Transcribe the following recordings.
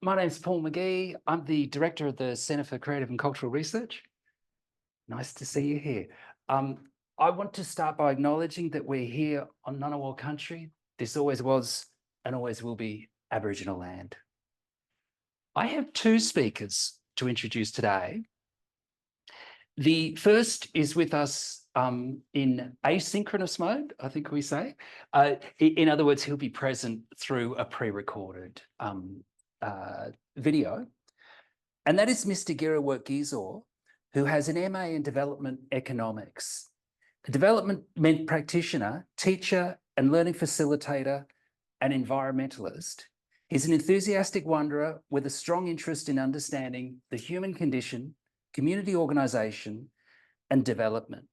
My name's Paul McGee. I'm the director of the Centre for Creative and Cultural Research. Nice to see you here. I want to start by acknowledging that we're here on Ngunnawal country. This always was and always will be Aboriginal land. I have two speakers to introduce today. The first is with us in asynchronous mode, I think we say. In other words, he'll be present through a pre-recorded video. And that is Mr. Gerawork Gizaw, who has an MA in Development Economics, a development practitioner, teacher and learning facilitator and environmentalist. He's an enthusiastic wanderer with a strong interest in understanding the human condition, community organisation and development.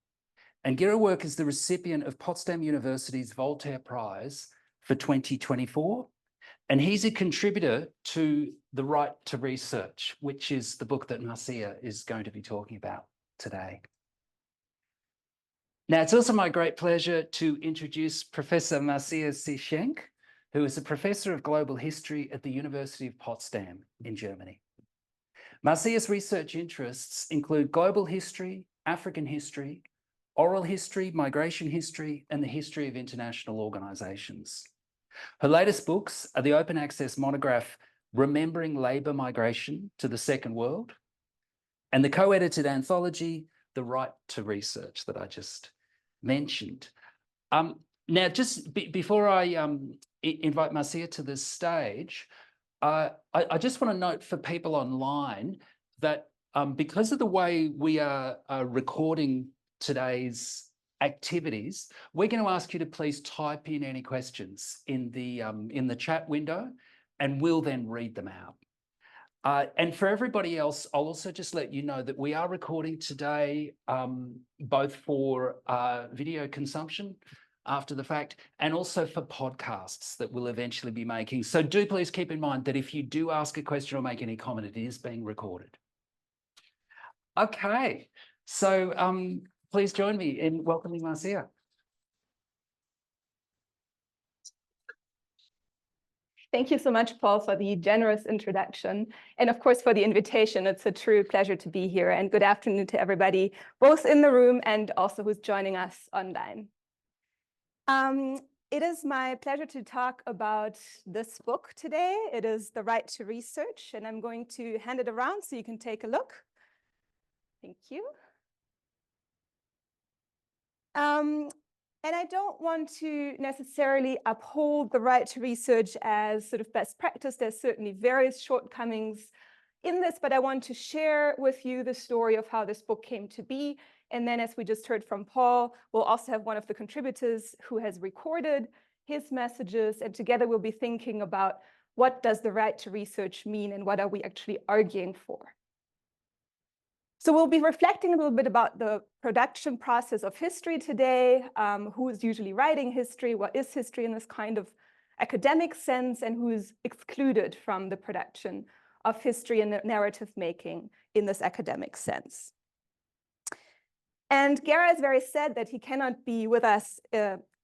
And Gerawork is the recipient of Potsdam University's Voltaire Prize for 2024. And he's a contributor to The Right to Research, which is the book that Marcia is going to be talking about today. Now, it's also my great pleasure to introduce Professor Marcia C, who is a professor of global history at the University of Potsdam in Germany. Marcia's research interests include global history, African history, oral history, migration history, and the history of international organisations. Her latest books are the open access monograph, Remembering Labour Migration to the Second World, and the co-edited anthology, The Right to Research, that I just mentioned. Now, just before I invite Marcia to the stage, I just want to note for people online that because of the way we are recording today's activities, we're going to ask you to please type in any questions in the chat window, and we'll then read them out. And for everybody else, I'll also just let you know that we are recording today both for video consumption after the fact and also for podcasts that we'll eventually be making. So do please keep in mind that if you do ask a question or make any comment, it is being recorded. Okay, so please join me in welcoming Marcia. Thank you so much, Paul, for the generous introduction. And of course, for the invitation. It's a true pleasure to be here. And good afternoon to everybody, both in the room and also who's joining us online. It is my pleasure to talk about this book today. It is The Right to Research, and I'm going to hand it around so you can take a look. Thank you. And I don't want to necessarily uphold the right to research as sort of best practice. There's certainly various shortcomings in this, but I want to share with you the story of how this book came to be. And then, as we just heard from Paul, we'll also have one of the contributors who has recorded his messages, and together we'll be thinking about what does the right to research mean and what are we actually arguing for. So we'll be reflecting a little bit about the production process of history today, who is usually writing history, what is history in this kind of academic sense, and who is excluded from the production of history and narrative making in this academic sense. And Gera is very sad that he cannot be with us.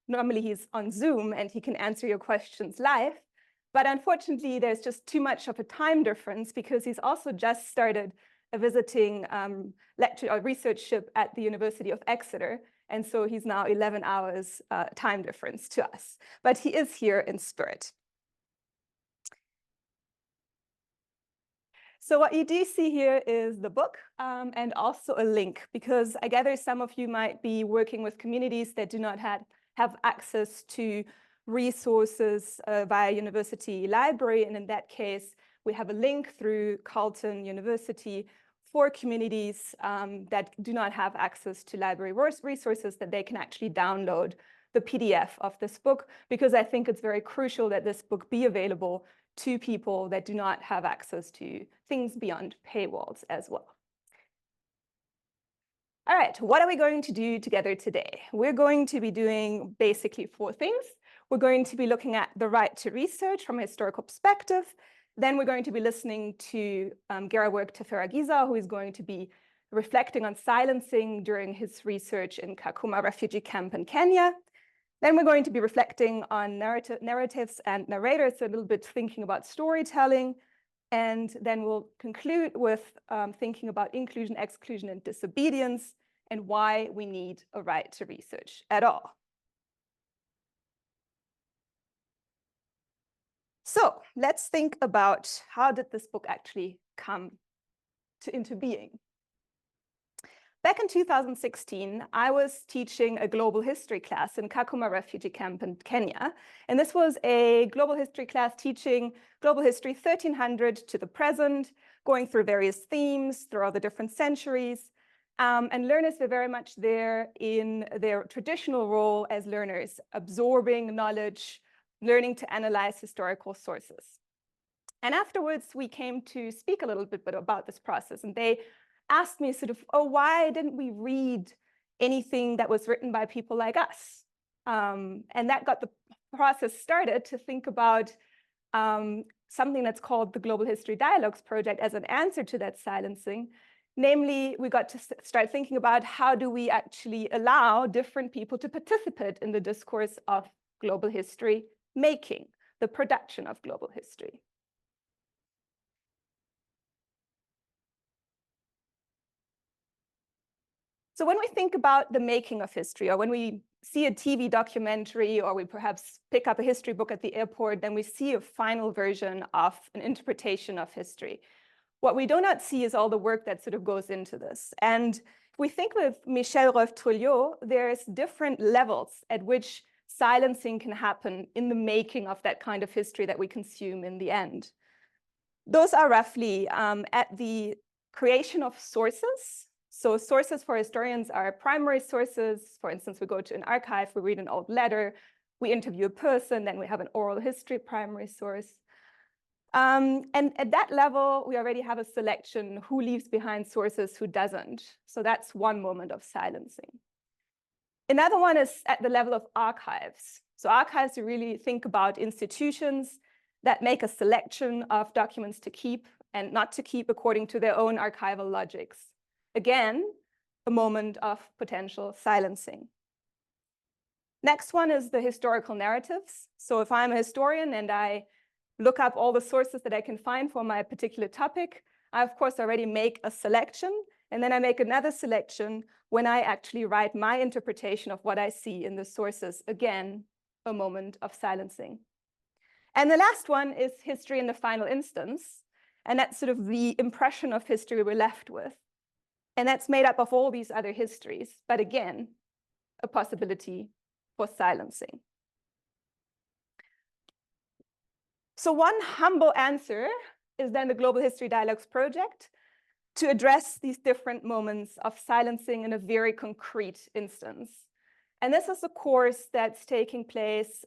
Normally he's on Zoom and he can answer your questions live, but unfortunately there's just too much of a time difference because he's also just started a visiting lecture or researchship at the University of Exeter. And so he's now 11 hours time difference to us, but he is here in spirit. So what you do see here is the book and also a link, because I gather some of you might be working with communities that do not have access to resources via university library. And in that case, we have a link through Carleton University for communities that do not have access to library resources, that they can actually download the PDF of this book, because I think it's very crucial that this book be available to people that do not have access to things beyond paywalls as well. All right, what are we going to do together today? We're going to be doing basically four things. We're going to be looking at the right to research from a historical perspective. Then we're going to be listening to Gerawork Gizaw, who is going to be reflecting on silencing during his research in Kakuma refugee camp in Kenya. Then we're going to be reflecting on narratives and narrators, so a little bit thinking about storytelling. And then we'll conclude with thinking about inclusion, exclusion, and disobedience, and why we need a right to research at all. So let's think about how did this book actually come into being. Back in 2016, I was teaching a global history class in Kakuma refugee camp in Kenya. And this was a global history class teaching global history 1300 to the present, going through various themes throughout the different centuries. And learners were very much there in their traditional role as learners, absorbing knowledge, learning to analyze historical sources. And afterwards, we came to speak a little bit about this process. And they asked me sort of, oh, why didn't we read anything that was written by people like us? And that got the process started to think about something that's called the Global History Dialogues Project as an answer to that silencing. Namely, we got to start thinking about how do we actually allow different people to participate in the discourse of global history making, the production of global history. So when we think about the making of history, or when we see a TV documentary, or we perhaps pick up a history book at the airport, then we see a final version of an interpretation of history. What we do not see is all the work that sort of goes into this. And if we think with Michel Rolf-Trouillot, there's different levels at which silencing can happen in the making of that kind of history that we consume in the end. Those are roughly at the creation of sources. So sources for historians are primary sources. For instance, we go to an archive, we read an old letter, we interview a person, then we have an oral history primary source. And at that level, we already have a selection who leaves behind sources, who doesn't. So that's one moment of silencing. Another one is at the level of archives. So archives, you really think about institutions that make a selection of documents to keep and not to keep according to their own archival logics. Again, a moment of potential silencing. Next one is the historical narratives. So if I'm a historian and I look up all the sources that I can find for my particular topic, I, of course, already make a selection, and then I make another selection when I actually write my interpretation of what I see in the sources. Again, a moment of silencing. And the last one is history in the final instance, and that's sort of the impression of history we're left with. And that's made up of all these other histories, but again, a possibility for silencing. So one humble answer is then the Global History Dialogues Project to address these different moments of silencing in a very concrete instance. And this is a course that's taking place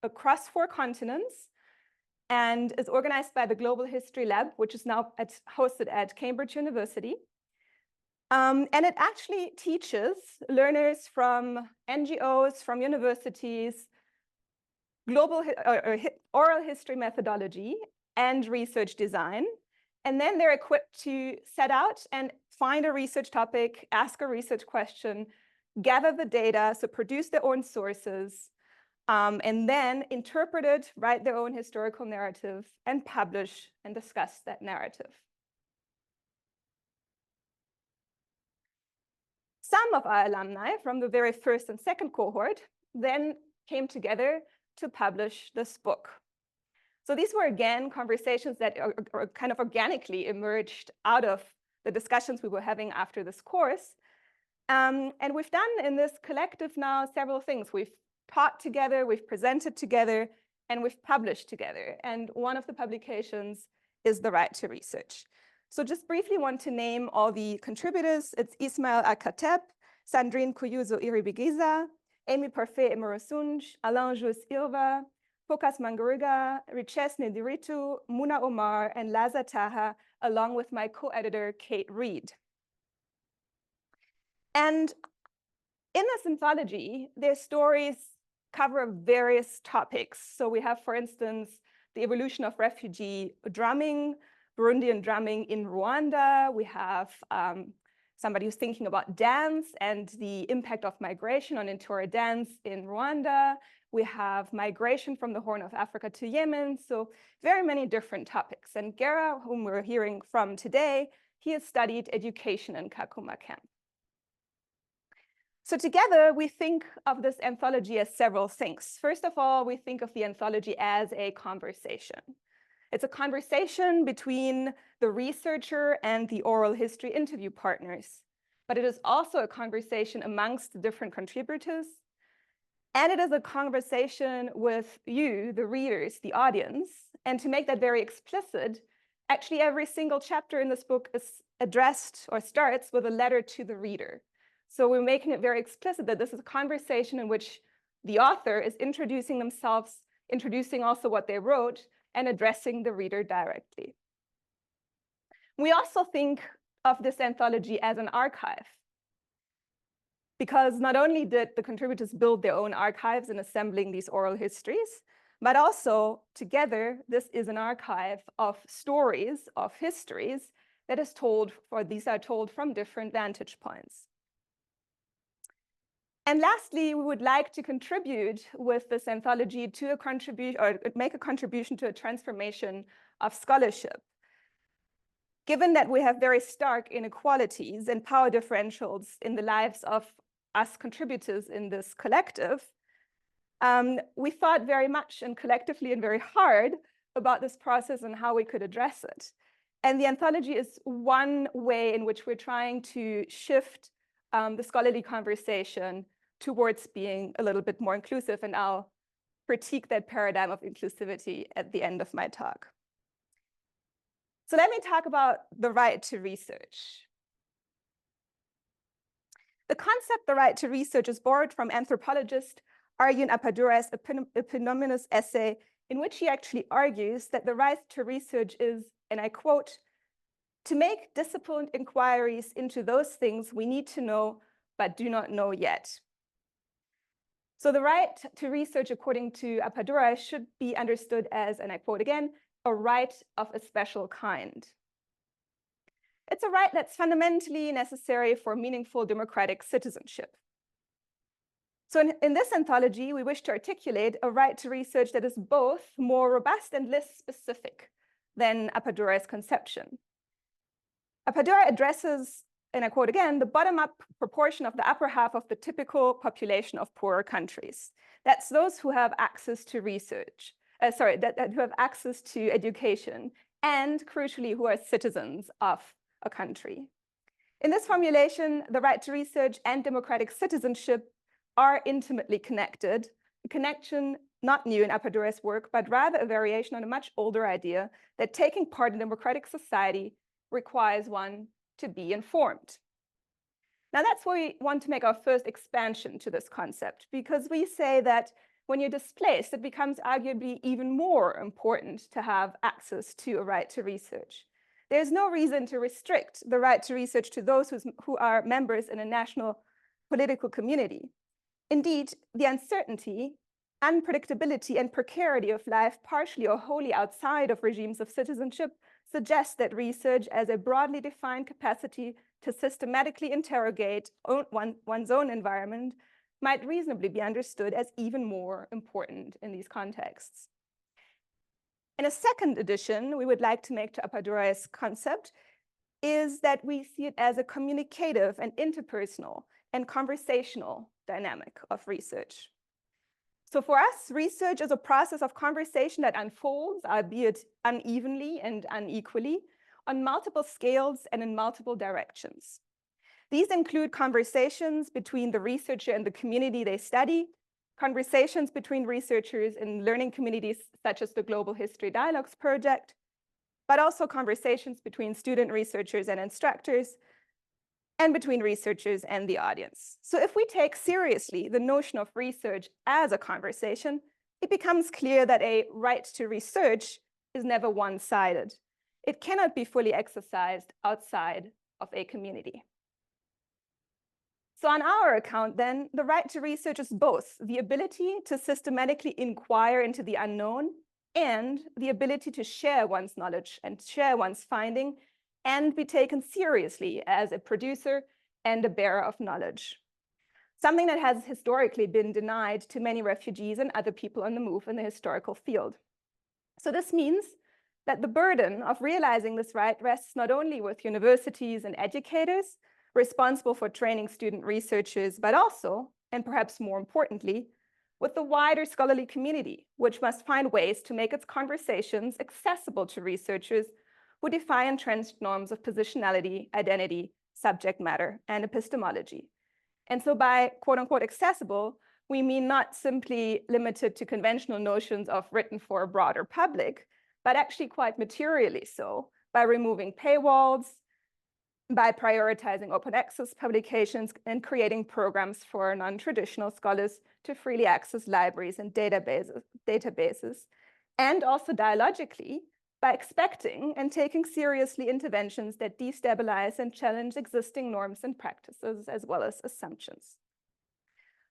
across 4 continents and is organized by the Global History Lab, which is now hosted at Cambridge University. And it actually teaches learners from NGOs, from universities, global oral history methodology and research design. And then they're equipped to set out and find a research topic, ask a research question, gather the data, so produce their own sources, and then interpret it, write their own historical narrative, and publish and discuss that narrative. Some of our alumni from the very first and second cohort then came together to publish this book. So these were, again, conversations that are kind of organically emerged out of the discussions we were having after this course. And we've done in this collective now several things. We've taught together, we've presented together, and we've published together. And one of the publications is The Right to Research. So just briefly want to name all the contributors. It's Ismail Akatep, Sandrine Kuyuzo-Iribigiza, Amy Parfait Emorosunj, Alain Jules Irva, Fokas Mangariga, Riches Nediritu, Muna Omar, and Laza Taha, along with my co-editor, Kate Reed. And in this anthology, their stories cover various topics. So we have, for instance, the evolution of refugee drumming, Burundian drumming in Rwanda. We have somebody who's thinking about dance and the impact of migration on Intora dance in Rwanda. We have migration from the Horn of Africa to Yemen. So very many different topics. And Gera, whom we're hearing from today, he has studied education in Kakuma camp. So together, we think of this anthology as several things. First of all, we think of the anthology as a conversation. It's a conversation between the researcher and the oral history interview partners. But it is also a conversation amongst the different contributors. And it is a conversation with you, the readers, the audience. And to make that very explicit, actually every single chapter in this book is addressed or starts with a letter to the reader. So we're making it very explicit that this is a conversation in which the author is introducing themselves, introducing also what they wrote, and addressing the reader directly. We also think of this anthology as an archive, because not only did the contributors build their own archives in assembling these oral histories, but also together, this is an archive of stories, of histories that is told, or these are told from different vantage points. And lastly, we would like to contribute with this anthology to a contribution, or make a contribution to a transformation of scholarship. Given that we have very stark inequalities and power differentials in the lives of us contributors in this collective, we thought very much and collectively and very hard about this process and how we could address it. And the anthology is one way in which we're trying to shift the scholarly conversation towards being a little bit more inclusive. And I'll critique that paradigm of inclusivity at the end of my talk. So let me talk about the right to research. The concept, the right to research, is borrowed from anthropologist Arjun Appadurai's eponymous essay, in which he actually argues that the right to research is, and I quote, "to make disciplined inquiries into those things we need to know but do not know yet." So the right to research, according to Appadurai, should be understood as, and I quote again, "a right of a special kind." It's a right that's fundamentally necessary for meaningful democratic citizenship. So in this anthology, we wish to articulate a right to research that is both more robust and less specific than Appadurai's conception. Appadurai addresses, and I quote again, "the bottom-up proportion of the upper half of the typical population of poorer countries." That's those who have access to research, who have access to education, and crucially, who are citizens of a country. In this formulation, the right to research and democratic citizenship are intimately connected, a connection not new in Appadurai's work, but rather a variation on a much older idea that taking part in democratic society requires one to be informed. Now that's where we want to make our first expansion to this concept, because we say that when you're displaced, it becomes arguably even more important to have access to a right to research. There's no reason to restrict the right to research to those who are members in a national political community. Indeed, the uncertainty, unpredictability, and precarity of life, partially or wholly outside of regimes of citizenship, suggests that research as a broadly defined capacity to systematically interrogate one's own environment might reasonably be understood as even more important in these contexts. And a second addition we would like to make to Appadurai's concept is that we see it as a communicative and interpersonal and conversational dynamic of research. So for us, research is a process of conversation that unfolds, albeit unevenly and unequally, on multiple scales and in multiple directions. These include conversations between the researcher and the community they study, conversations between researchers in learning communities such as the Global History Dialogues Project, but also conversations between student researchers and instructors, and between researchers and the audience. So if we take seriously the notion of research as a conversation, it becomes clear that a right to research is never one-sided. It cannot be fully exercised outside of a community. So on our account, then, the right to research is both the ability to systematically inquire into the unknown and the ability to share one's knowledge and share one's finding and be taken seriously as a producer and a bearer of knowledge. Something that has historically been denied to many refugees and other people on the move in the historical field. So this means that the burden of realizing this right rests not only with universities and educators responsible for training student researchers, but also, and perhaps more importantly, with the wider scholarly community, which must find ways to make its conversations accessible to researchers who defy entrenched norms of positionality, identity, subject matter, and epistemology. And so by quote unquote accessible, we mean not simply limited to conventional notions of written for a broader public, but actually quite materially so, by removing paywalls, by prioritizing open access publications and creating programs for non-traditional scholars to freely access libraries and databases, and also dialogically by expecting and taking seriously interventions that destabilize and challenge existing norms and practices as well as assumptions.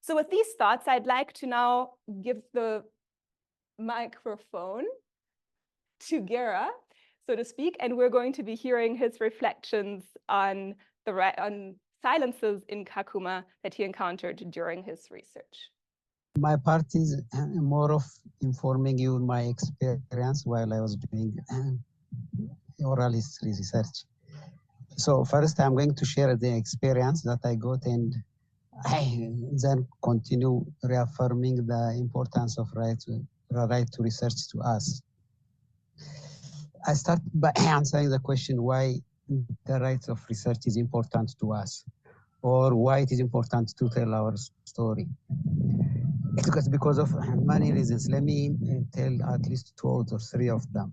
So with these thoughts, I'd like to now give the microphone to Gera, so to speak, and we're going to be hearing his reflections on silences in Kakuma that he encountered during his research. My part is more of informing you my experience while I was doing oral history research. So first I'm going to share the experience that I got, and I then continue reaffirming the importance of right to research to us. I start by answering the question why the right of research is important to us, or why it is important to tell our story. It's because of many reasons. Let me tell at least 2 or 3 of them.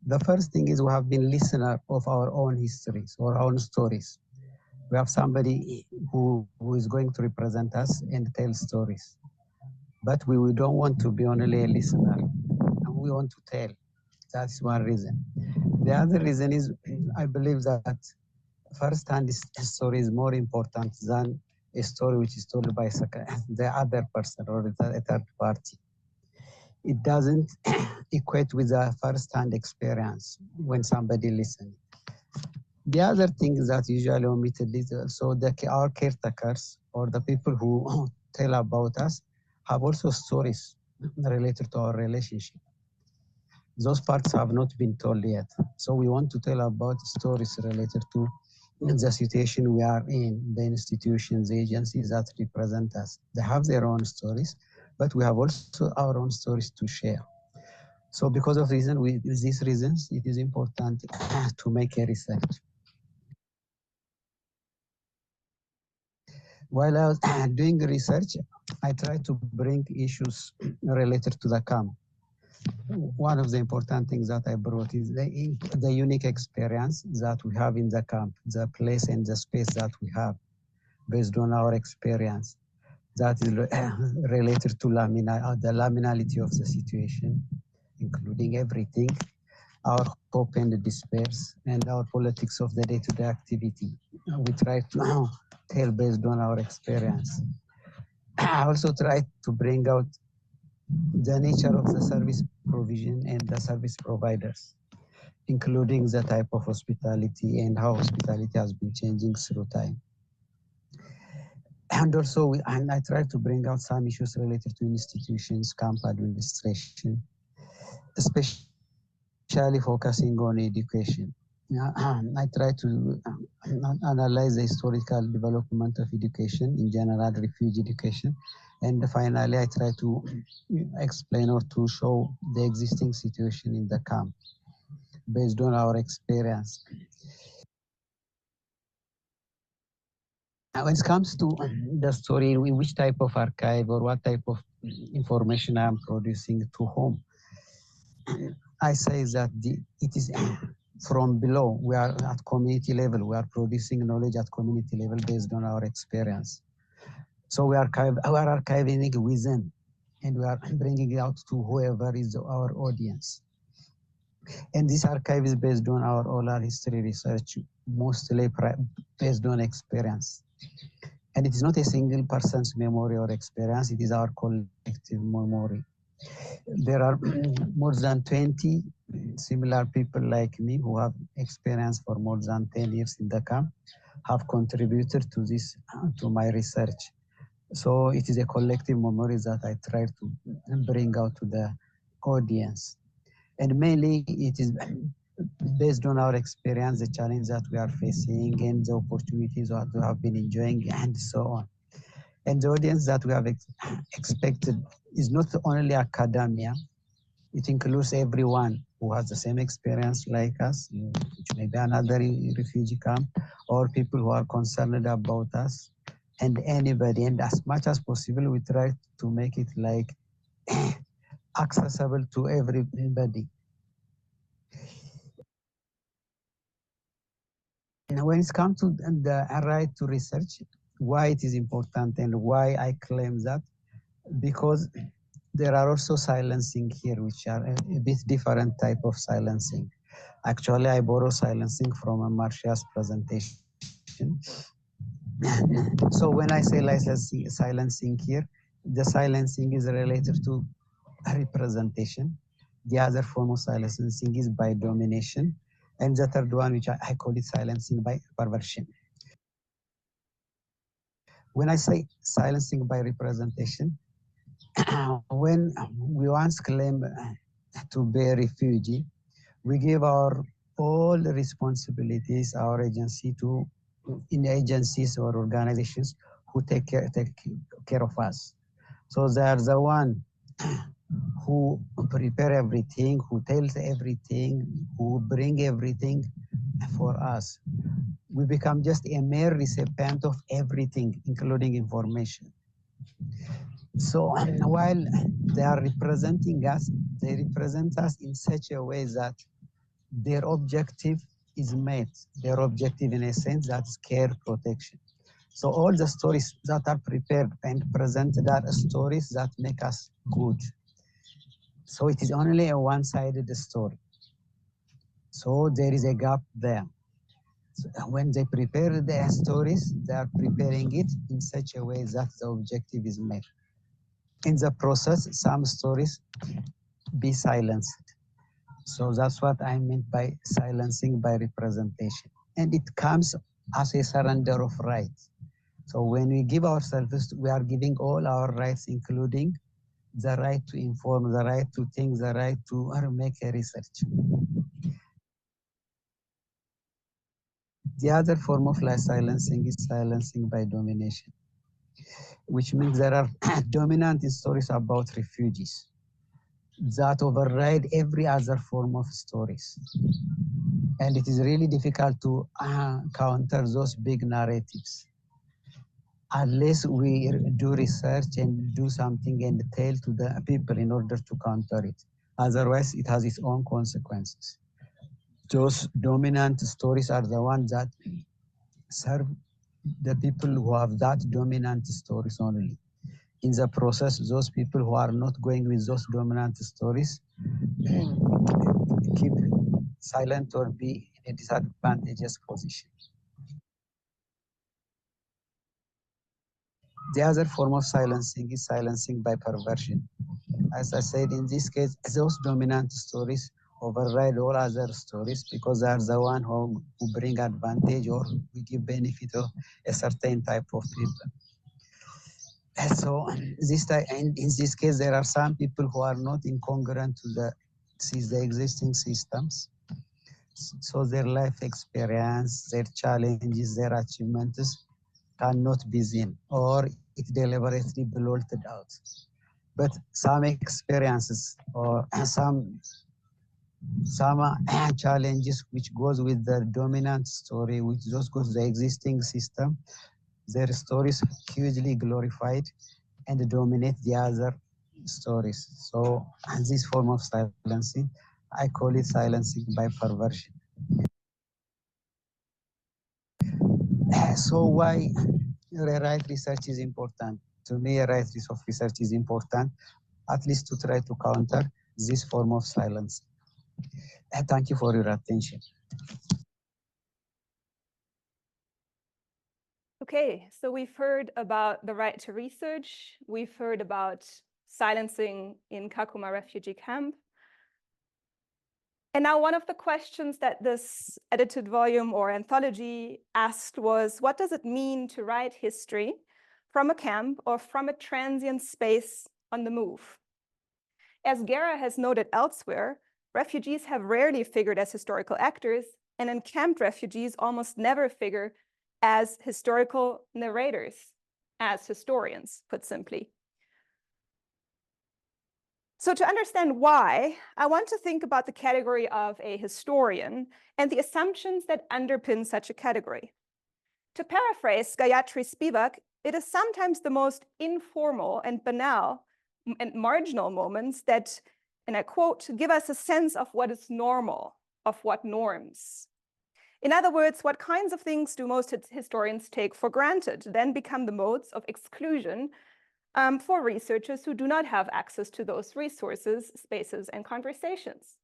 The first thing is we have been listeners of our own histories or our own stories. We have somebody who is going to represent us and tell stories. But we don't want to be only a listener. We want to tell. That's one reason. The other reason is I believe that first-hand story is more important than a story which is told by the other person or a third party. It doesn't equate with a first-hand experience when somebody listens. The other thing that usually omitted is also our caretakers or the people who tell about us have also stories related to our relationship. Those parts have not been told yet. So we want to tell about stories related to the situation we are in, the institutions, the agencies that represent us. They have their own stories, but we have also our own stories to share. So because of these reasons, it is important to make a research. While I was doing research, I tried to bring issues related to the camp. One of the important things that I brought is the unique experience that we have in the camp, the place and the space that we have based on our experience. That is related to the liminality of the situation, including everything, our hope and despair, and our politics of the day-to-day activity. We try to tell based on our experience. I also try to bring out the nature of the service provision and the service providers, including the type of hospitality and how hospitality has been changing through time. And also, I try to bring out some issues related to institutions, camp administration, especially focusing on education. I try to analyze the historical development of education, in general, refugee education. And finally, I try to explain or to show the existing situation in the camp based on our experience. When it comes to the story, which type of archive or what type of information I'm producing to whom, I say that it is from below. We are at community level. We are producing knowledge at community level based on our experience. So we are archiving within, and we are bringing it out to whoever is our audience. And this archive is based on our oral history research, mostly based on experience. And it is not a single person's memory or experience, it is our collective memory. There are more than 20 similar people like me who have experience for more than 10 years in the camp, have contributed to this, to my research. So it is a collective memory that I try to bring out to the audience. And mainly it is based on our experience, the challenge that we are facing and the opportunities that we have been enjoying and so on. And the audience that we have expected is not only academia, it includes everyone who has the same experience like us, which may be another refugee camp, or people who are concerned about us, and anybody. And as much as possible, we try to make it like accessible to everybody. And when it comes to the right to research, why it is important and why I claim that, because there are also silencing here, which are a bit different type of silencing. Actually, I borrow silencing from Marcia's presentation. So when I say silencing here, the silencing is related to representation. The other form of silencing is by domination. And the third one, which I call it silencing by perversion. When I say silencing by representation, when we once claim to be a refugee, we give our all the responsibilities, our agency to in agencies or organizations who take care of us. So they are the one who prepare everything, who tells everything, who bring everything for us. We become just a mere recipient of everything, including information. So while they are representing us, they represent us in such a way that their objective is met. Their objective, in a sense, that's care, protection. So all the stories that are prepared and presented are stories that make us good. So it is only a one-sided story. So there is a gap there. So when they prepare their stories, they are preparing it in such a way that the objective is met. In the process, some stories be silenced. So that's what I meant by silencing by representation. And it comes as a surrender of rights. So when we give ourselves, we are giving all our rights, including the right to inform, the right to think, the right to make a research. The other form of silencing is silencing by domination, which means there are dominant stories about refugees that override every other form of stories. And it is really difficult to counter those big narratives unless we do research and do something and tell to the people in order to counter it. Otherwise, it has its own consequences. Those dominant stories are the ones that serve the people who have that dominant stories only. In the process, those people who are not going with those dominant stories keep silent or be in a disadvantageous position. The other form of silencing is silencing by perversion. As I said, in this case, those dominant stories override all other stories because they are the one who bring advantage or we give benefit of a certain type of people. And so and in this case, there are some people who are not incongruent to the existing systems. So their life experience, their challenges, their achievements cannot be seen or it deliberately blotted out. But some experiences or some challenges which goes with the dominant story, which just goes with the existing system, their stories hugely glorified and dominate the other stories. So this form of silencing, I call it silencing by perversion. So why right research is important? To me, right research is important, at least to try to counter this form of silence. Thank you for your attention. Okay, so we've heard about the right to research. We've heard about Silencing in Kakuma refugee camp. And now one of the questions that this edited volume or anthology asked was, what does it mean to write history from a camp or from a transient space on the move? As Gera has noted elsewhere, refugees have rarely figured as historical actors, and encamped refugees almost never figure as historical narrators, as historians, put simply. So to understand why, I want to think about the category of a historian and the assumptions that underpin such a category. To paraphrase Gayatri Spivak, it is sometimes the most informal and banal and marginal moments that, and I quote, give us a sense of what is normal, of what norms. In other words, what kinds of things do most historians take for granted, then become the modes of exclusion for researchers who do not have access to those resources, spaces, and conversations.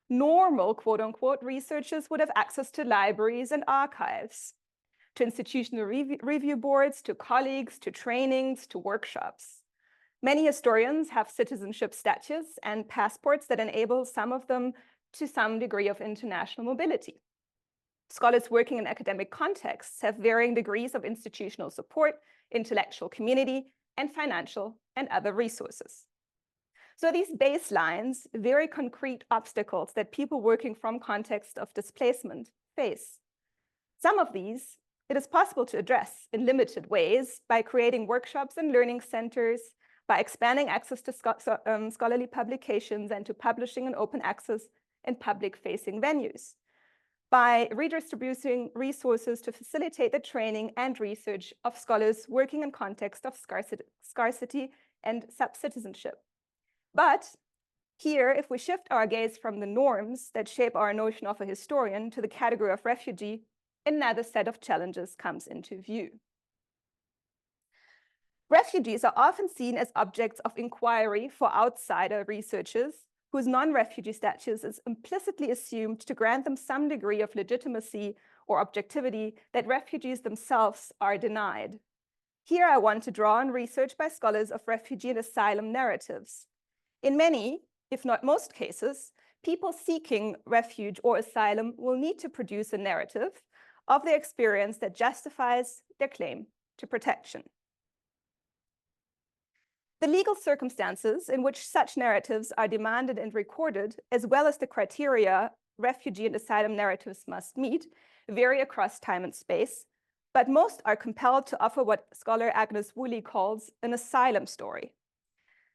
Normal, quote unquote, researchers would have access to libraries and archives, to institutional review boards, to colleagues, to trainings, to workshops. Many historians have citizenship statutes and passports that enable some of them to some degree of international mobility. Scholars working in academic contexts have varying degrees of institutional support, intellectual community, and financial and other resources. So these baselines, very concrete obstacles that people working from contexts of displacement face. Some of these, it is possible to address in limited ways by creating workshops and learning centers, by expanding access to scholarly publications and to publishing in open access and public-facing venues, by redistributing resources to facilitate the training and research of scholars working in context of scarcity and sub-citizenship. But here, if we shift our gaze from the norms that shape our notion of a historian to the category of refugee, another set of challenges comes into view. Refugees are often seen as objects of inquiry for outsider researchers whose non-refugee status is implicitly assumed to grant them some degree of legitimacy or objectivity that refugees themselves are denied. Here I want to draw on research by scholars of refugee and asylum narratives. In many, if not most cases, people seeking refuge or asylum will need to produce a narrative of their experience that justifies their claim to protection. The legal circumstances in which such narratives are demanded and recorded, as well as the criteria refugee and asylum narratives must meet, vary across time and space, but most are compelled to offer what scholar Agnes Woolley calls an asylum story,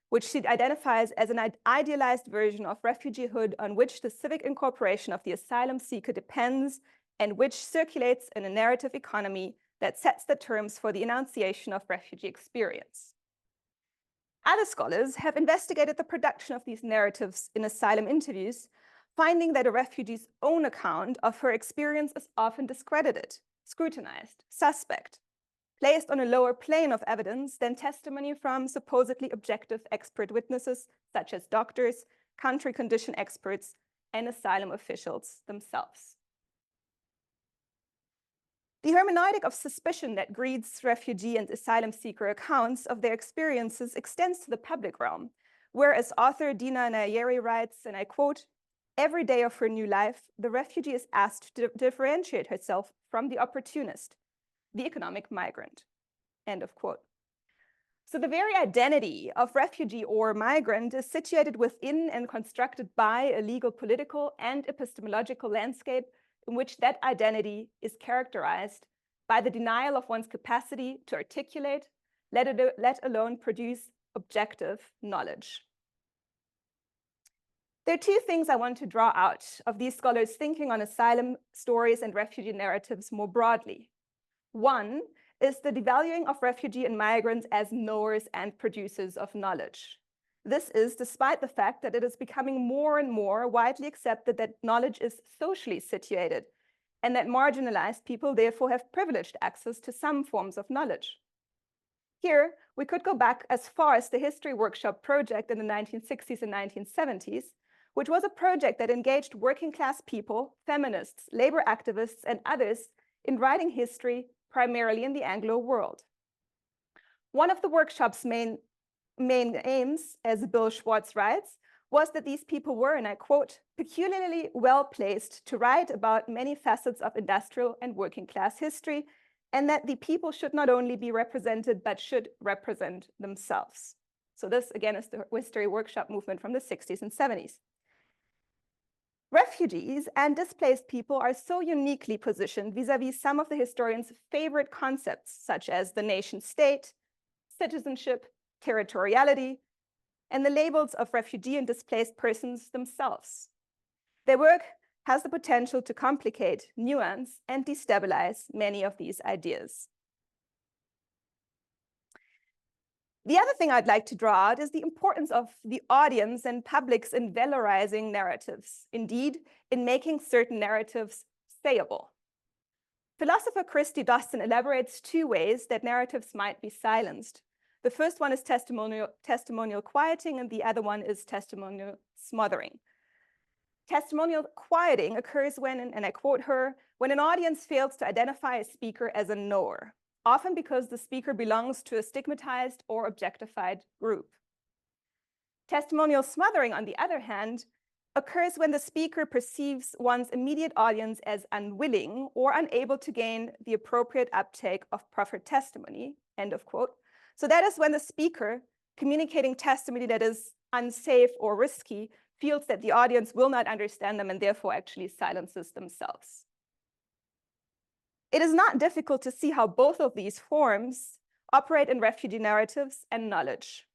which she identifies as an idealized version of refugeehood on which the civic incorporation of the asylum seeker depends and which circulates in a narrative economy that sets the terms for the enunciation of refugee experience. Other scholars have investigated the production of these narratives in asylum interviews, finding that a refugee's own account of her experience is often discredited, scrutinized, suspect, placed on a lower plane of evidence than testimony from supposedly objective expert witnesses, such as doctors, country condition experts, and asylum officials themselves. The hermeneutic of suspicion that greets refugee and asylum seeker accounts of their experiences extends to the public realm, where, as author Dina Nayeri writes, and I quote, "Every day of her new life, the refugee is asked to differentiate herself from the opportunist, the economic migrant," end of quote. So the very identity of refugee or migrant is situated within and constructed by a legal, political, and epistemological landscape in which that identity is characterized by the denial of one's capacity to articulate, let alone produce objective knowledge. There are two things I want to draw out of these scholars' thinking on asylum stories and refugee narratives more broadly. One is the devaluing of refugee and migrants as knowers and producers of knowledge. This is despite the fact that it is becoming more and more widely accepted that knowledge is socially situated and that marginalized people therefore have privileged access to some forms of knowledge. Here, we could go back as far as the History Workshop project in the 1960s and 1970s, which was a project that engaged working class people, feminists, labor activists, and others in writing history primarily in the Anglo world. One of the workshop's main main aims, as Bill Schwartz writes, was that these people were, and I quote, peculiarly well placed to write about many facets of industrial and working class history, and that the people should not only be represented, but should represent themselves. So this, again, is the history workshop movement from the 60s and 70s. Refugees and displaced people are so uniquely positioned vis-a-vis some of the historians' favorite concepts, such as the nation state, citizenship, territoriality, and the labels of refugee and displaced persons themselves. Their work has the potential to complicate, nuance, and destabilize many of these ideas. The other thing I'd like to draw out is the importance of the audience and publics in valorizing narratives, indeed, in making certain narratives sayable. Philosopher Christy Dawson elaborates two ways that narratives might be silenced. The first one is testimonial quieting, and the other one is testimonial smothering. Testimonial quieting occurs when, and I quote her, when an audience fails to identify a speaker as a knower, often because the speaker belongs to a stigmatized or objectified group. Testimonial smothering, on the other hand, occurs when the speaker perceives one's immediate audience as unwilling or unable to gain the appropriate uptake of proffered testimony, end of quote. So that is when the speaker, communicating testimony that is unsafe or risky, feels that the audience will not understand them and therefore actually silences themselves. It is not difficult to see how both of these forms operate in refugee narratives and knowledge.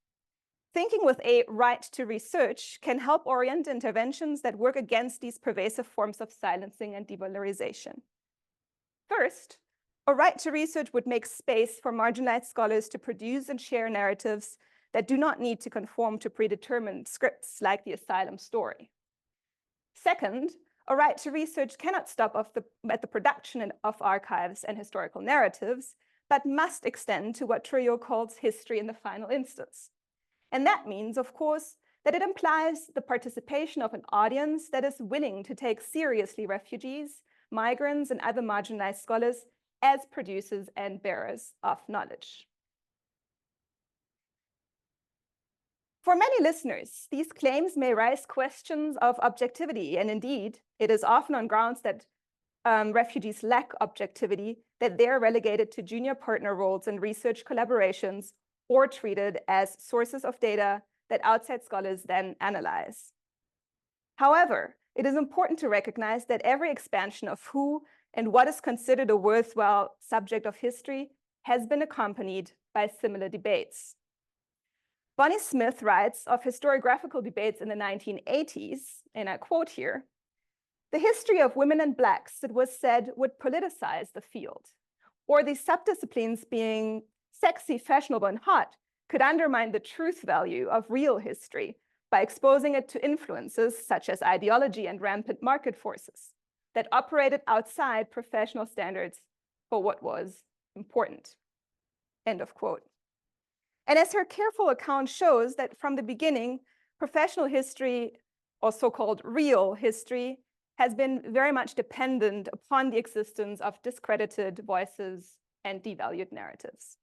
Thinking with a right to research can help orient interventions that work against these pervasive forms of silencing and devalorization. First, a right to research would make space for marginalized scholars to produce and share narratives that do not need to conform to predetermined scripts like the asylum story. Second, a right to research cannot stop at the production of archives and historical narratives, but must extend to what Trio calls history in the final instance. And that means, of course, that it implies the participation of an audience that is willing to take seriously refugees, migrants, and other marginalized scholars as producers and bearers of knowledge. For many listeners, these claims may raise questions of objectivity, and indeed, it is often on grounds that refugees lack objectivity that they're relegated to junior partner roles in research collaborations or treated as sources of data that outside scholars then analyze. However, it is important to recognize that every expansion of who and what is considered a worthwhile subject of history has been accompanied by similar debates. Bonnie Smith writes of historiographical debates in the 1980s, and I quote here, "The history of women and Blacks, it was said, would politicize the field, or the subdisciplines being sexy, fashionable, and hot could undermine the truth value of real history by exposing it to influences such as ideology and rampant market forces that operated outside professional standards for what was important," end of quote. And as her careful account shows that from the beginning, professional history, or so-called real history, has been very much dependent upon the existence of discredited voices and devalued narratives.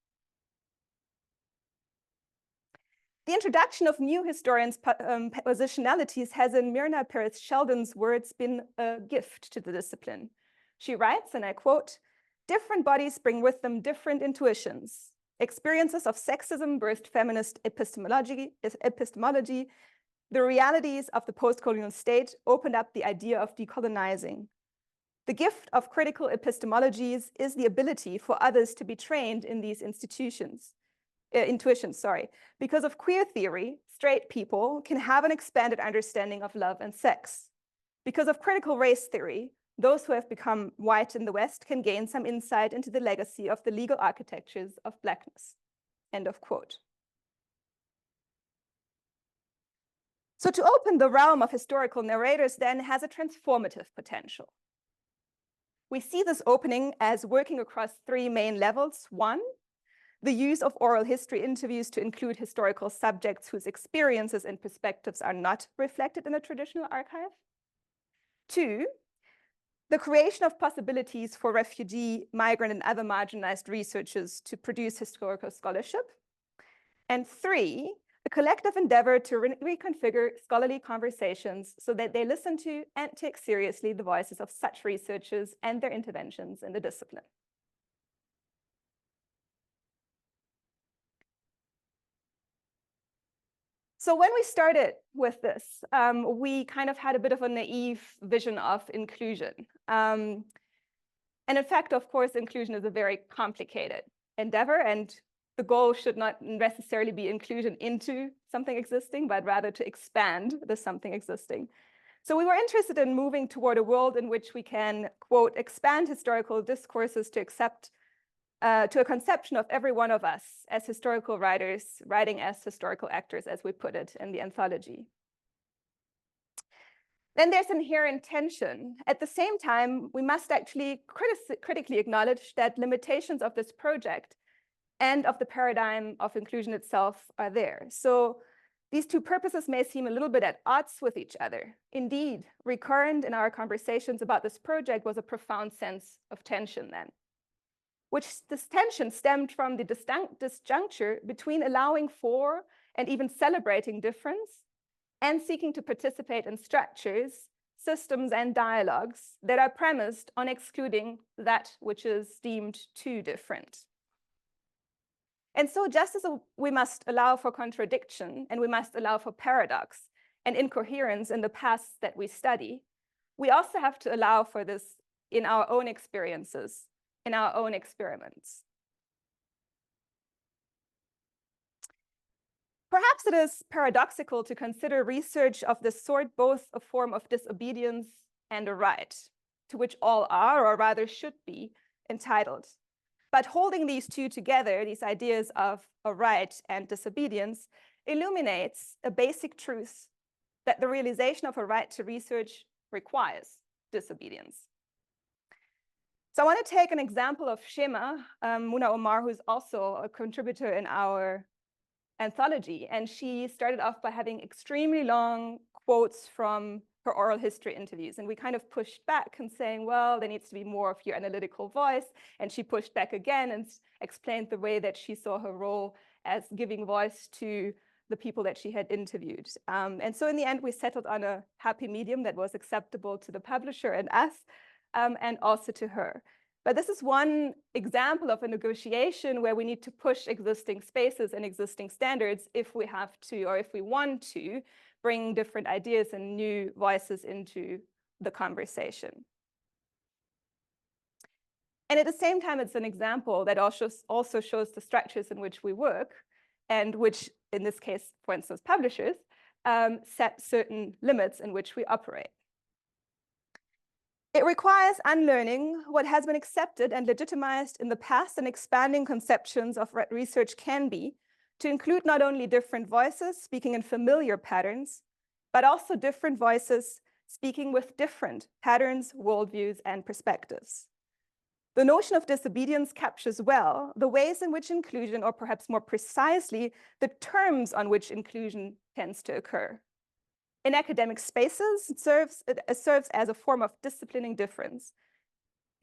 The introduction of new historians' positionalities has, in Myrna Perez Sheldon's words, been a gift to the discipline. She writes, and I quote, "Different bodies bring with them different intuitions. Experiences of sexism birthed feminist epistemology. The realities of the post-colonial state opened up the idea of decolonizing. The gift of critical epistemologies is the ability for others to be trained in these intuitions. Because of queer theory, straight people can have an expanded understanding of love and sex. Because of critical race theory, those who have become white in the West can gain some insight into the legacy of the legal architectures of Blackness," end of quote. So to open the realm of historical narrators then has a transformative potential. We see this opening as working across three main levels. One, the use of oral history interviews to include historical subjects whose experiences and perspectives are not reflected in a traditional archive. Two, the creation of possibilities for refugee, migrant, and other marginalized researchers to produce historical scholarship. And three, a collective endeavor to reconfigure scholarly conversations so that they listen to and take seriously the voices of such researchers and their interventions in the discipline. So when we started with this, we kind of had a bit of a naive vision of inclusion. And in fact, of course, inclusion is a very complicated endeavor, and the goal should not necessarily be inclusion into something existing, but rather to expand the something existing. So we were interested in moving toward a world in which we can, quote, expand historical discourses to accept to a conception of every one of us as historical writers, writing as historical actors, as we put it in the anthology. Then there's inherent tension. At the same time, we must actually critically acknowledge that limitations of this project and of the paradigm of inclusion itself are there. So these two purposes may seem a little bit at odds with each other. Indeed, recurrent in our conversations about this project was a profound sense of tension then, which this tension stemmed from the disjuncture between allowing for and even celebrating difference and seeking to participate in structures, systems, and dialogues that are premised on excluding that which is deemed too different. And so just as we must allow for contradiction and we must allow for paradox and incoherence in the paths that we study, we also have to allow for this in our own experiences, in our own experiments. Perhaps it is paradoxical to consider research of this sort both a form of disobedience and a right, to which all are, or rather should be, entitled. But holding these two together, these ideas of a right and disobedience, illuminates a basic truth that the realization of a right to research requires disobedience. So I want to take an example of Shema, Muna Omar, who's also a contributor in our anthology. And she started off by having extremely long quotes from her oral history interviews. And we kind of pushed back and saying, well, there needs to be more of your analytical voice. And she pushed back again and explained the way that she saw her role as giving voice to the people that she had interviewed. And so in the end, we settled on a happy medium that was acceptable to the publisher and us, and also to her. But this is one example of a negotiation where we need to push existing spaces and existing standards if we have to, or if we want to, bring different ideas and new voices into the conversation. And at the same time, it's an example that also shows the structures in which we work, and which, in this case, for instance, publishers, set certain limits in which we operate. It requires unlearning what has been accepted and legitimized in the past and expanding conceptions of what research can be to include not only different voices speaking in familiar patterns, but also different voices speaking with different patterns, worldviews, and perspectives. The notion of disobedience captures well the ways in which inclusion, or perhaps more precisely, the terms on which inclusion tends to occur. In academic spaces, it serves as a form of disciplining difference.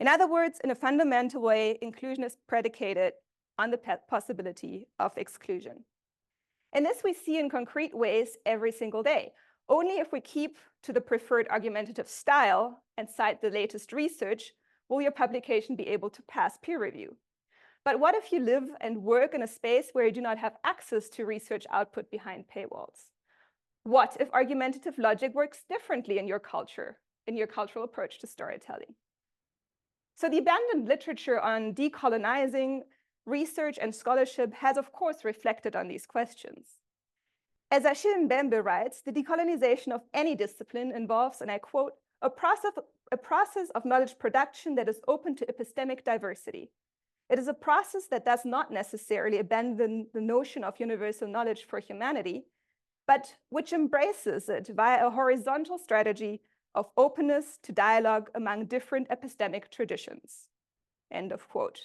In other words, in a fundamental way, inclusion is predicated on the possibility of exclusion. And this we see in concrete ways every single day. Only if we keep to the preferred argumentative style and cite the latest research will your publication be able to pass peer review. But what if you live and work in a space where you do not have access to research output behind paywalls? What if argumentative logic works differently in your culture, in your cultural approach to storytelling? So the abandoned literature on decolonizing research and scholarship has, of course, reflected on these questions. As Achille Mbembe writes, the decolonization of any discipline involves, and I quote, a process of knowledge production that is open to epistemic diversity. It is a process that does not necessarily abandon the notion of universal knowledge for humanity, but which embraces it via a horizontal strategy of openness to dialogue among different epistemic traditions. End of quote.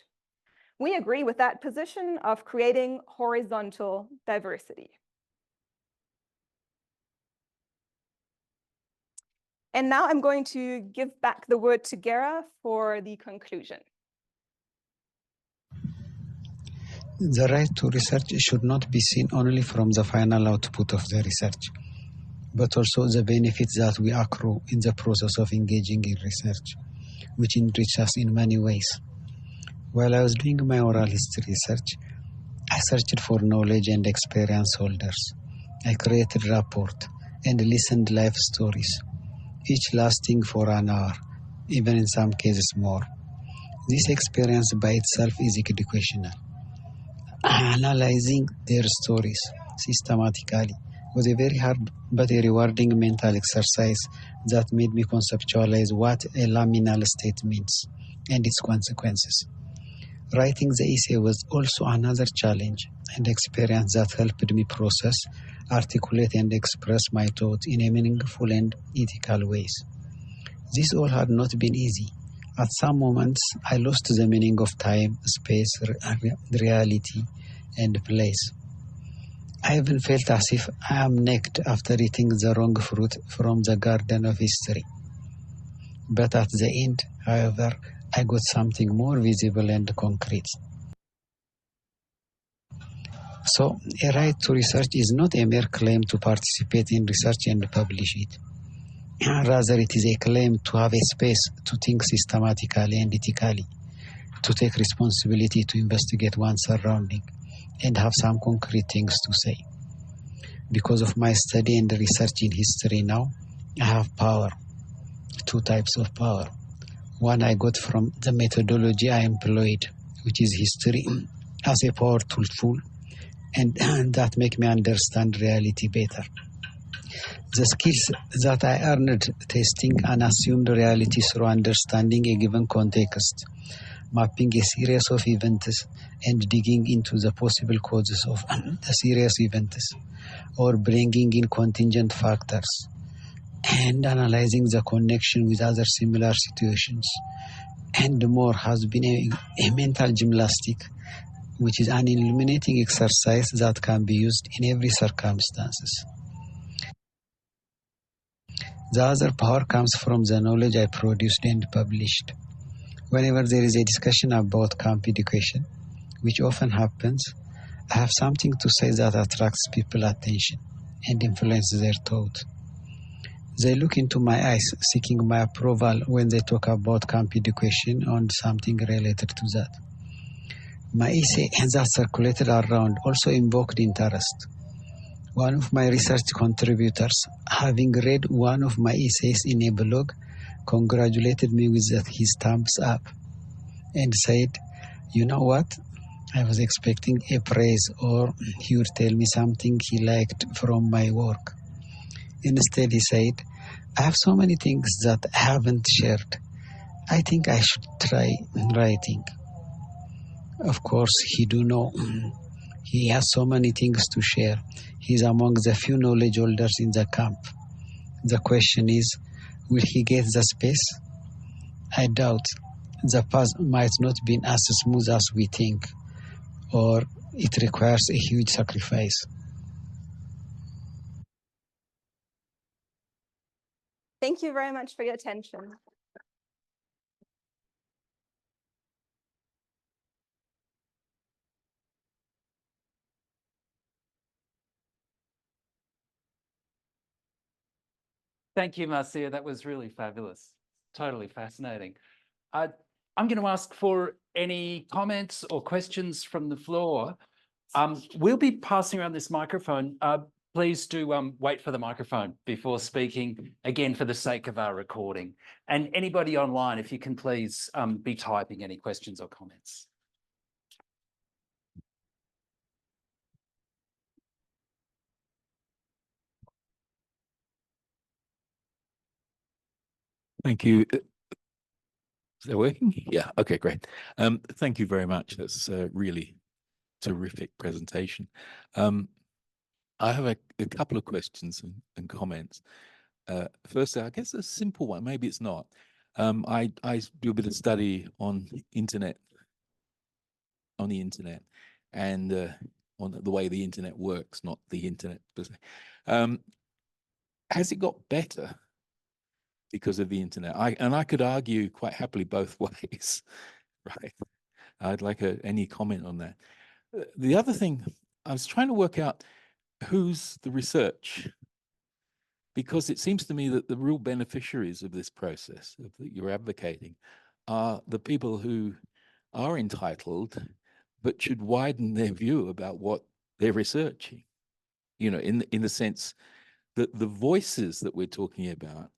We agree with that position of creating horizontal diversity. And now I'm going to give back the word to Gera for the conclusion. The right to research should not be seen only from the final output of the research, but also the benefits that we accrue in the process of engaging in research, which enriches us in many ways. While I was doing my oral history research, I searched for knowledge and experience holders. I created rapport and listened life stories, each lasting for an hour, even in some cases more. This experience by itself is educational. Analyzing their stories systematically was a very hard but a rewarding mental exercise that made me conceptualize what a liminal state means and its consequences. Writing the essay was also another challenge and experience that helped me process, articulate, and express my thoughts in a meaningful and ethical ways. This all had not been easy. At some moments, I lost the meaning of time, space, reality, and place. I even felt as if I am naked after eating the wrong fruit from the garden of history. But at the end, however, I got something more visible and concrete. So, a right to research is not a mere claim to participate in research and publish it. Rather, it is a claim to have a space to think systematically and ethically, to take responsibility to investigate one's surrounding, and have some concrete things to say. Because of my study and research in history now, I have power, two types of power. One I got from the methodology I employed, which is history as a powerful tool, and that make me understand reality better. The skills that I earned testing an assumed reality through understanding a given context, mapping a series of events and digging into the possible causes of the serious events, or bringing in contingent factors, and analyzing the connection with other similar situations, and more has been a mental gymnastic, which is an illuminating exercise that can be used in every circumstances. The other power comes from the knowledge I produced and published. Whenever there is a discussion about camp education, which often happens, I have something to say that attracts people's attention and influences their thought. They look into my eyes, seeking my approval when they talk about camp education or something related to that. My essay that circulated around also invoked interest. One of my research contributors, having read one of my essays in a blog, congratulated me with his thumbs up and said, "You know what? I was expecting a praise or he would tell me something he liked from my work. Instead, he said, I have so many things that I haven't shared. I think I should try writing." Of course, he do know. He has so many things to share. He's among the few knowledge holders in the camp. The question is, will he get the space? I doubt. The path might not be as smooth as we think, or it requires a huge sacrifice. Thank you very much for your attention. Thank you, Marcia. That was really fabulous. Totally fascinating. I'm going to ask for any comments or questions from the floor. We'll be passing around this microphone. Please do wait for the microphone before speaking, again, for the sake of our recording. And anybody online, if you can please be typing any questions or comments. Thank you. Is that working? Yeah. Okay, great. Thank you very much. That's a really terrific presentation. I have a couple of questions and comments. Firstly, I guess a simple one, maybe it's not. I do a bit of study on the internet, and on the way the internet works, not the internet. Has it got better because of the internet? I could argue quite happily both ways, right? I'd like any comment on that. the other thing, I was trying to work out who's the research, because it seems to me that the real beneficiaries of this process that you're advocating are the people who are entitled, but should widen their view about what they're researching. You know, in the sense that the voices that we're talking about,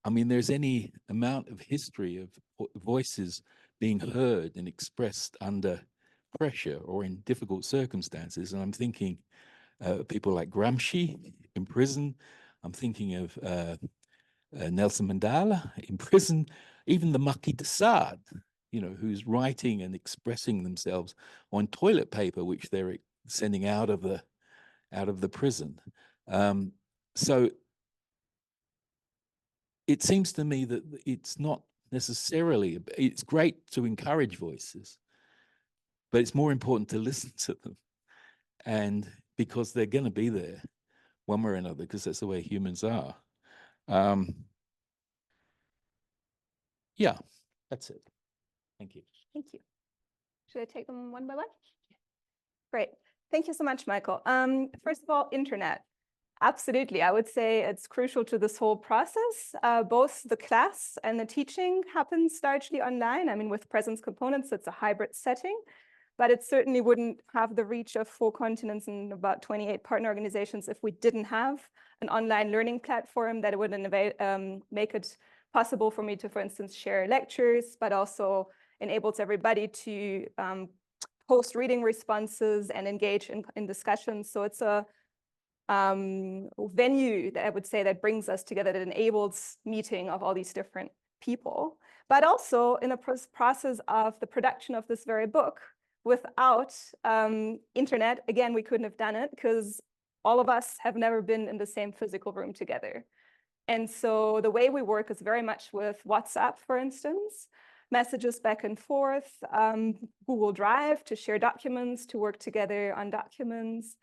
I mean, there's any amount of history of voices being heard and expressed under pressure or in difficult circumstances. And I'm thinking people like Gramsci in prison. I'm thinking of Nelson Mandela in prison, even the Maquis de Sade, you know, who's writing and expressing themselves on toilet paper, which they're sending out of the prison. So it seems to me that it's not necessarily, it's great to encourage voices, but it's more important to listen to them. And because they're going to be there one way or another, because that's the way humans are. Yeah, that's it. Thank you. Thank you. Should I take them one by one? Great. Thank you so much, Michael. First of all, internet. Absolutely. I would say it's crucial to this whole process. Both the class and the teaching happens largely online. I mean, with presence components, it's a hybrid setting, but it certainly wouldn't have the reach of 4 continents and about 28 partner organizations if we didn't have an online learning platform that would make it possible for me to, for instance, share lectures, but also enables everybody to post reading responses and engage in discussions. So it's a venue that I would say that brings us together, that enables meeting of all these different people, but also in the process of the production of this very book. Without internet, again, we couldn't have done it because all of us have never been in the same physical room together. And so the way we work is very much with WhatsApp, for instance, messages back and forth, Google Drive to share documents, to work together on documents,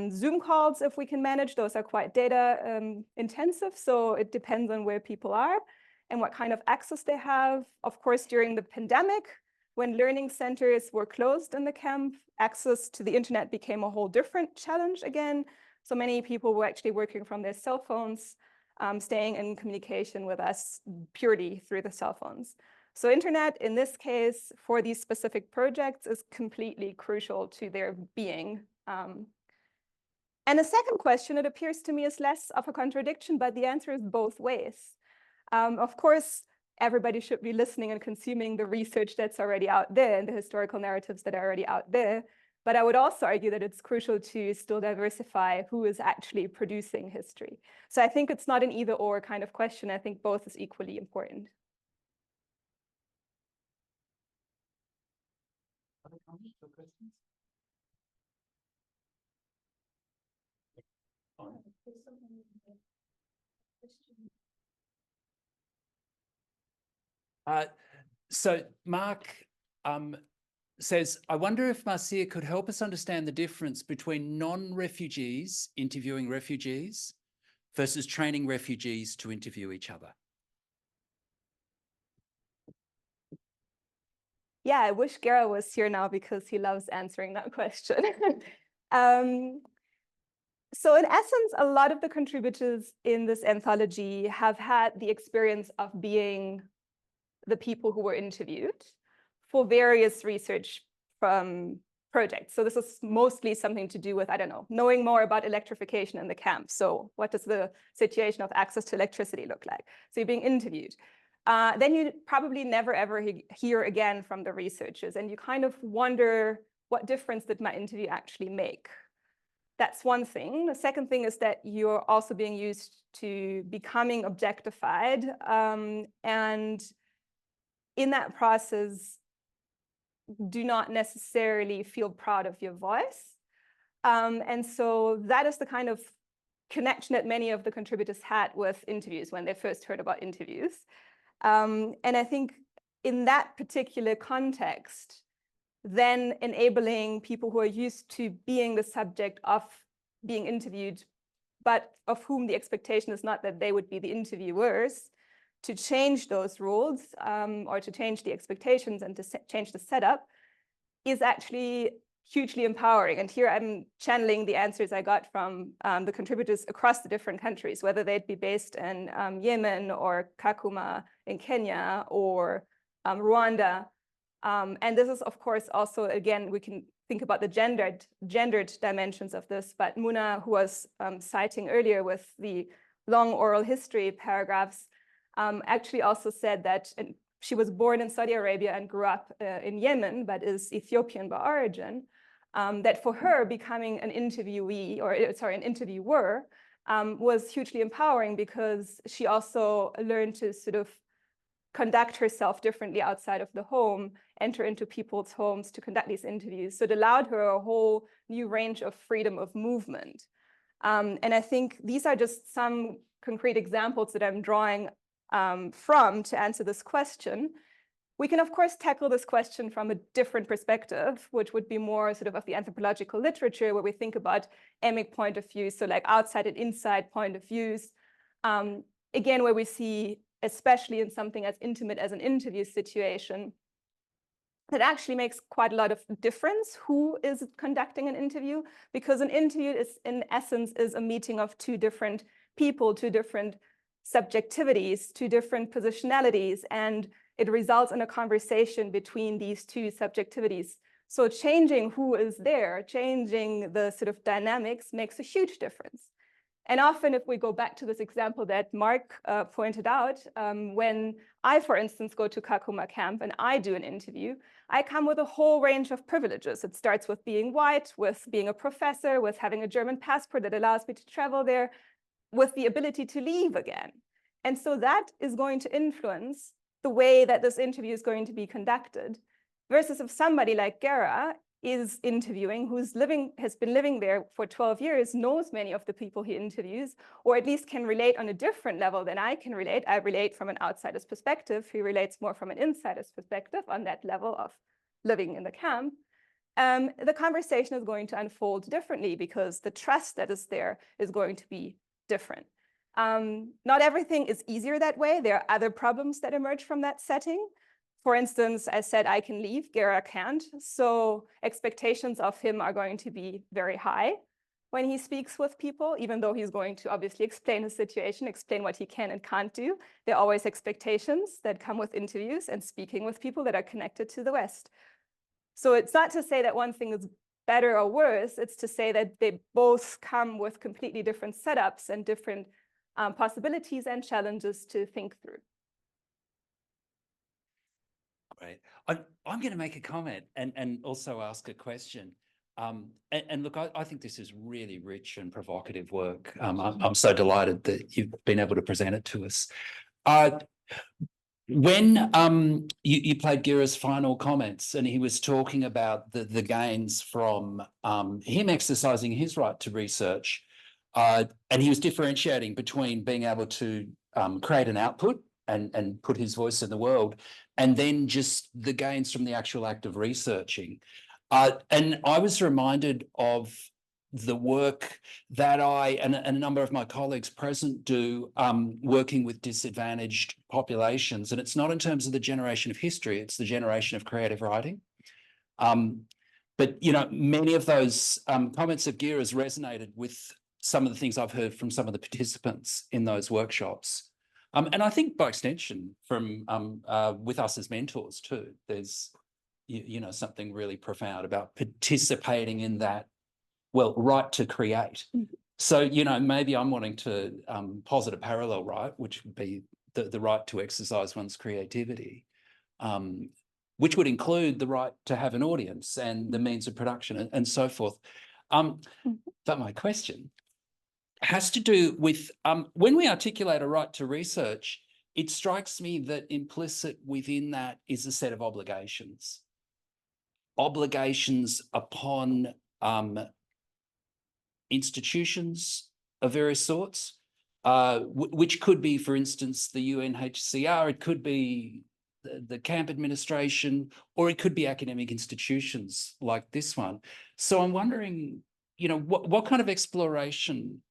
Zoom calls, if we can manage. Those are quite data intensive, so it depends on where people are and what kind of access they have. Of course, during the pandemic, when learning centers were closed in the camp, access to the internet became a whole different challenge again. So many people were actually working from their cell phones, staying in communication with us purely through the cell phones. So internet, in this case, for these specific projects, is completely crucial to their being. And the second question, it appears to me, is less of a contradiction, but the answer is both ways. Of course, everybody should be listening and consuming the research that's already out there and the historical narratives that are already out there. But I would also argue that it's crucial to still diversify who is actually producing history. So I think it's not an either or kind of question. I think both is equally important. Other comments or questions? So Mark says, I wonder if Marcia could help us understand the difference between non-refugees interviewing refugees versus training refugees to interview each other. Yeah, I wish Gerawork was here now because he loves answering that question. So in essence, a lot of the contributors in this anthology have had the experience of being the people who were interviewed for various research projects. So this is mostly something to do with, I don't know, knowing more about electrification in the camp. So what does the situation of access to electricity look like? So you're being interviewed. Then you probably never ever hear again from the researchers, and you kind of wonder, what difference did my interview actually make? That's one thing. The second thing is that you're also being used to becoming objectified. And in that process, do not necessarily feel proud of your voice. And so that is the kind of connection that many of the contributors had with interviews when they first heard about interviews. And I think in that particular context, then enabling people who are used to being the subject of being interviewed, but of whom the expectation is not that they would be the interviewers, to change those rules or to change the expectations and to change the setup is actually hugely empowering. And here I'm channeling the answers I got from the contributors across the different countries, whether they'd be based in Yemen or Kakuma in Kenya or Rwanda. And this is, of course, also, again, we can think about the gendered dimensions of this, but Muna, who was citing earlier with the long oral history paragraphs, actually also said that she was born in Saudi Arabia and grew up in Yemen, but is Ethiopian by origin, that for her becoming an interviewee, or sorry, an interviewer, was hugely empowering because she also learned to sort of conduct herself differently outside of the home, enter into people's homes to conduct these interviews. So it allowed her a whole new range of freedom of movement. And I think these are just some concrete examples that I'm drawing from to answer this question. We can, of course, tackle this question from a different perspective, which would be more sort of the anthropological literature, where we think about emic point of views, so like outside and inside point of views. Again, where we see, especially in something as intimate as an interview situation, that actually makes quite a lot of difference who is conducting an interview, because an interview is, in essence, is a meeting of two different people, two different subjectivities, two different positionalities, and it results in a conversation between these two subjectivities. So changing who is there, changing the sort of dynamics makes a huge difference. And often, if we go back to this example that Mark pointed out, when I, for instance, go to Kakuma camp and I do an interview, I come with a whole range of privileges. It starts with being white, with being a professor, with having a German passport that allows me to travel there, with the ability to leave again. And so that is going to influence the way that this interview is going to be conducted, versus if somebody like Gera is interviewing, has been living there for 12 years, knows many of the people he interviews, or at least can relate on a different level than I can relate. I relate from an outsider's perspective. He relates more from an insider's perspective on that level of living in the camp. The conversation is going to unfold differently because the trust that is there is going to be different. Not everything is easier that way. There are other problems that emerge from that setting. For instance, I said I can leave, Gera can't. So expectations of him are going to be very high when he speaks with people, even though he's going to obviously explain his situation, explain what he can and can't do. There are always expectations that come with interviews and speaking with people that are connected to the West. So it's not to say that one thing is better or worse. It's to say that they both come with completely different setups and different possibilities and challenges to think through. Great. I'm going to make a comment and also ask a question. And look, I think this is really rich and provocative work. I'm so delighted that you've been able to present it to us. When you played Gera's final comments and he was talking about the gains from him exercising his right to research, and he was differentiating between being able to create an output and put his voice in the world, and then just the gains from the actual act of researching. And I was reminded of the work that I and a number of my colleagues present do working with disadvantaged populations. And it's not in terms of the generation of history, it's the generation of creative writing. But, you know, many of those comments of Gera's resonated with some of the things I've heard from some of the participants in those workshops. And I think by extension from with us as mentors too, there's, you know, something really profound about participating in that, well, right to create. So, you know, maybe I'm wanting to posit a parallel right, which would be the right to exercise one's creativity, which would include the right to have an audience and the means of production and so forth. But my question has to do with when we articulate a right to research, it strikes me that implicit within that is a set of obligations. Obligations upon institutions of various sorts, which could be, for instance, the UNHCR, it could be the camp administration, or it could be academic institutions like this one. So I'm wondering, you know, what kind of exploration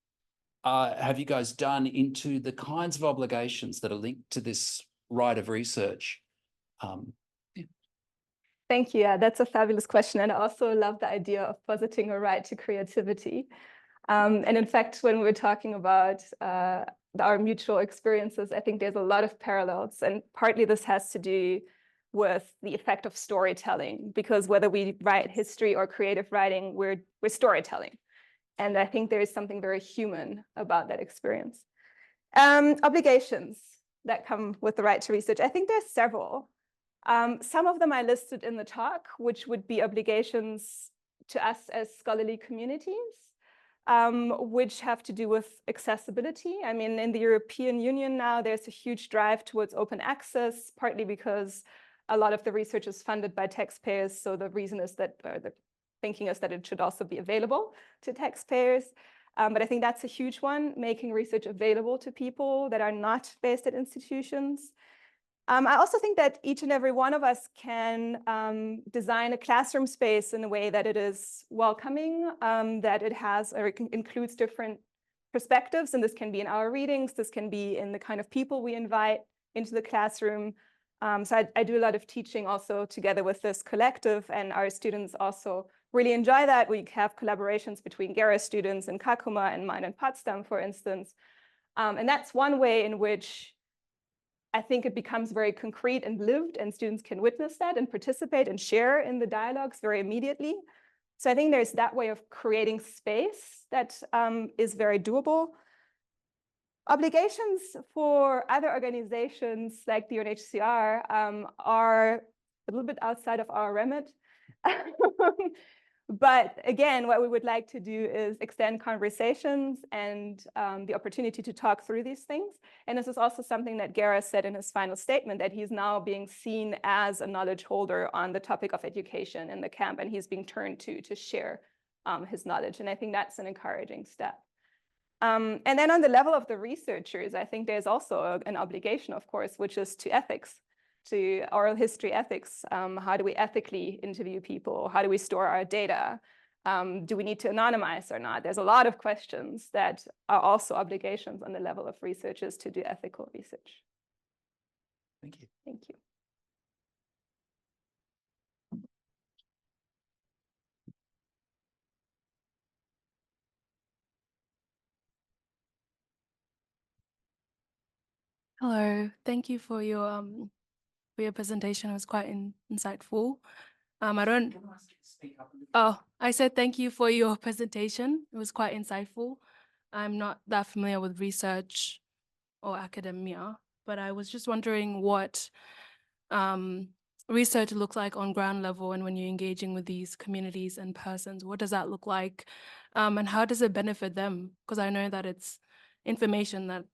have you guys done into the kinds of obligations that are linked to this right of research? Thank you. Yeah, that's a fabulous question. And I also love the idea of positing a right to creativity. And in fact, when we were talking about our mutual experiences, I think there's a lot of parallels. And partly this has to do with the effect of storytelling, because whether we write history or creative writing, we're storytelling. And I think there is something very human about that experience. Obligations that come with the right to research. I think there's several. Some of them I listed in the talk, which would be obligations to us as scholarly communities, which have to do with accessibility. I mean, in the European Union now, there's a huge drive towards open access, partly because a lot of the research is funded by taxpayers. So the reason is that, or the thinking is that it should also be available to taxpayers. But I think that's a huge one, making research available to people that are not based at institutions. I also think that each and every one of us can design a classroom space in a way that it is welcoming, that it has or it includes different perspectives. And this can be in our readings, this can be in the kind of people we invite into the classroom. So I do a lot of teaching also together with this collective, and our students also really enjoy that. We have collaborations between Gera students in Kakuma and mine in Potsdam, for instance. And that's one way in which I think it becomes very concrete and lived, and students can witness that and participate and share in the dialogues very immediately. So I think there's that way of creating space that is very doable. Obligations for other organizations like the UNHCR are a little bit outside of our remit. But again, what we would like to do is extend conversations and the opportunity to talk through these things. And this is also something that Gera said in his final statement, that he's now being seen as a knowledge holder on the topic of education in the camp, and he's being turned to share his knowledge. And I think that's an encouraging step. And then on the level of the researchers, I think there's also an obligation, of course, which is to ethics, to oral history ethics. How do we ethically interview people? How do we store our data? Do we need to anonymize or not? There's a lot of questions that are also obligations on the level of researchers to do ethical research. Thank you. Thank you. Hello, thank you for your presentation. It was quite insightful. I said thank you for your presentation. It was quite insightful. I'm not that familiar with research or academia, but I was just wondering what research looks like on ground level, and when you're engaging with these communities and persons, what does that look like? And how does it benefit them? Because I know that it's information that's,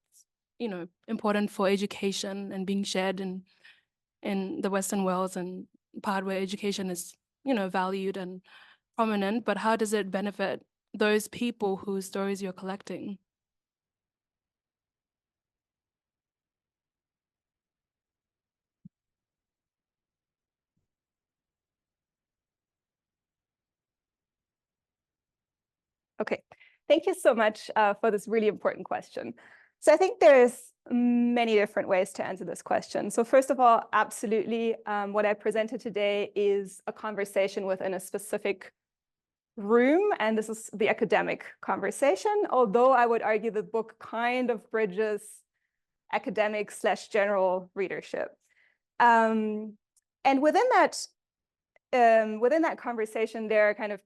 you know, important for education and being shared in the Western world, and part where education is, you know, valued and prominent, but how does it benefit those people whose stories you're collecting? Okay, thank you so much for this really important question. So I think there's many different ways to answer this question. So first of all, absolutely, what I presented today is a conversation within a specific room, and this is the academic conversation, although I would argue the book kind of bridges academic / general readership. And within that conversation, there are kind of,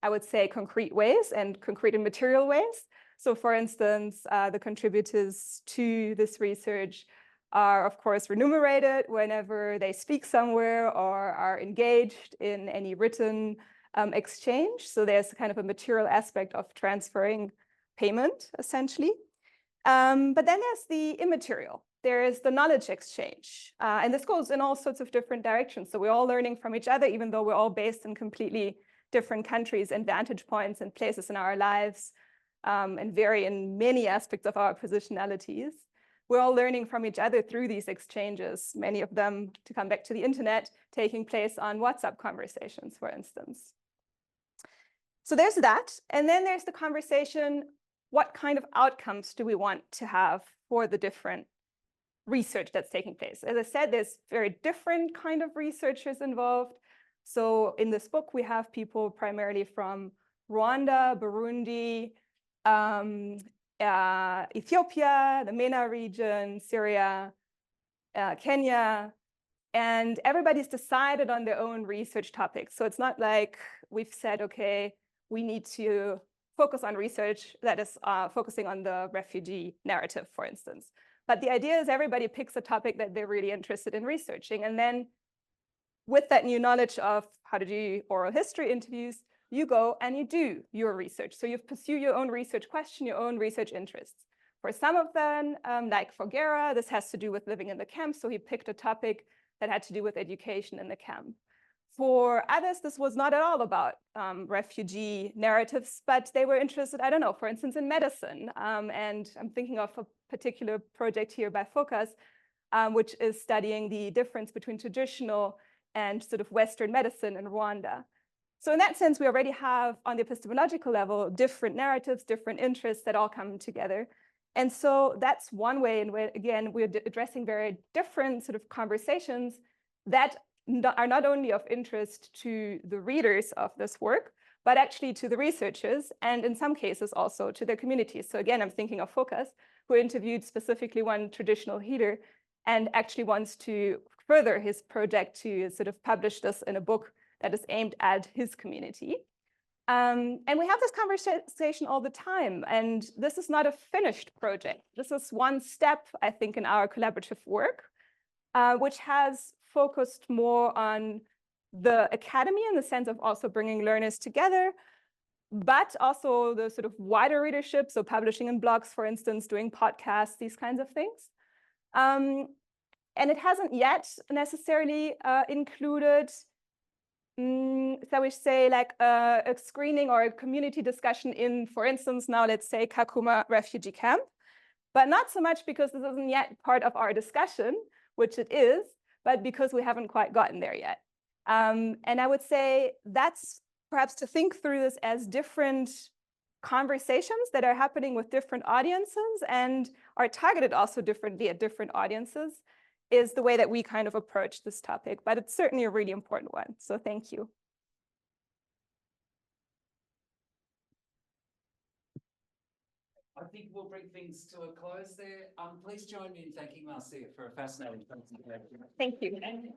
I would say, concrete ways and concrete and material ways. So for instance, the contributors to this research are, of course, remunerated whenever they speak somewhere or are engaged in any written exchange. So there's kind of a material aspect of transferring payment, essentially. But then there's the immaterial. There is the knowledge exchange. And this goes in all sorts of different directions. So we're all learning from each other, even though we're all based in completely different countries and vantage points and places in our lives, and vary in many aspects of our positionalities. We're all learning from each other through these exchanges, many of them, to come back to the internet, taking place on WhatsApp conversations, for instance. So there's that. And then there's the conversation, what kind of outcomes do we want to have for the different research that's taking place. As I said, there's very different kind of researchers involved. So in this book, we have people primarily from Rwanda, Burundi, Ethiopia, the MENA region, Syria, Kenya, and everybody's decided on their own research topics. So it's not like we've said, okay, we need to focus on research that is focusing on the refugee narrative, for instance. But the idea is everybody picks a topic that they're really interested in researching. And then with that new knowledge of how to do oral history interviews, you go and you do your research. So you pursue your own research question, your own research interests. For some of them, like for Gera, this has to do with living in the camp. So he picked a topic that had to do with education in the camp. For others, this was not at all about refugee narratives, but they were interested, I don't know, for instance, in medicine. And I'm thinking of a particular project here by Focus, which is studying the difference between traditional and sort of Western medicine in Rwanda. So in that sense, we already have, on the epistemological level, different narratives, different interests that all come together. And so that's one way in which, again, we're addressing very different sort of conversations that are not only of interest to the readers of this work, but actually to the researchers, and in some cases also to their communities. So again, I'm thinking of Focus, who interviewed specifically one traditional healer and actually wants to further his project to sort of publish this in a book that is aimed at his community. And we have this conversation all the time, and this is not a finished project. This is one step, I think, in our collaborative work, which has focused more on the academy in the sense of also bringing learners together, but also the sort of wider readership, so publishing in blogs, for instance, doing podcasts, these kinds of things. And it hasn't yet necessarily included, so we say, like a screening or a community discussion in, for instance, now let's say Kakuma refugee camp, but not so much because this isn't yet part of our discussion, which it is, but because we haven't quite gotten there yet. And I would say that's perhaps to think through this as different conversations that are happening with different audiences and are targeted also differently at different audiences is the way that we kind of approach this topic, but it's certainly a really important one. So thank you. I think we'll bring things to a close there. Please join me in thanking Marcia for a fascinating presentation. Thank you. And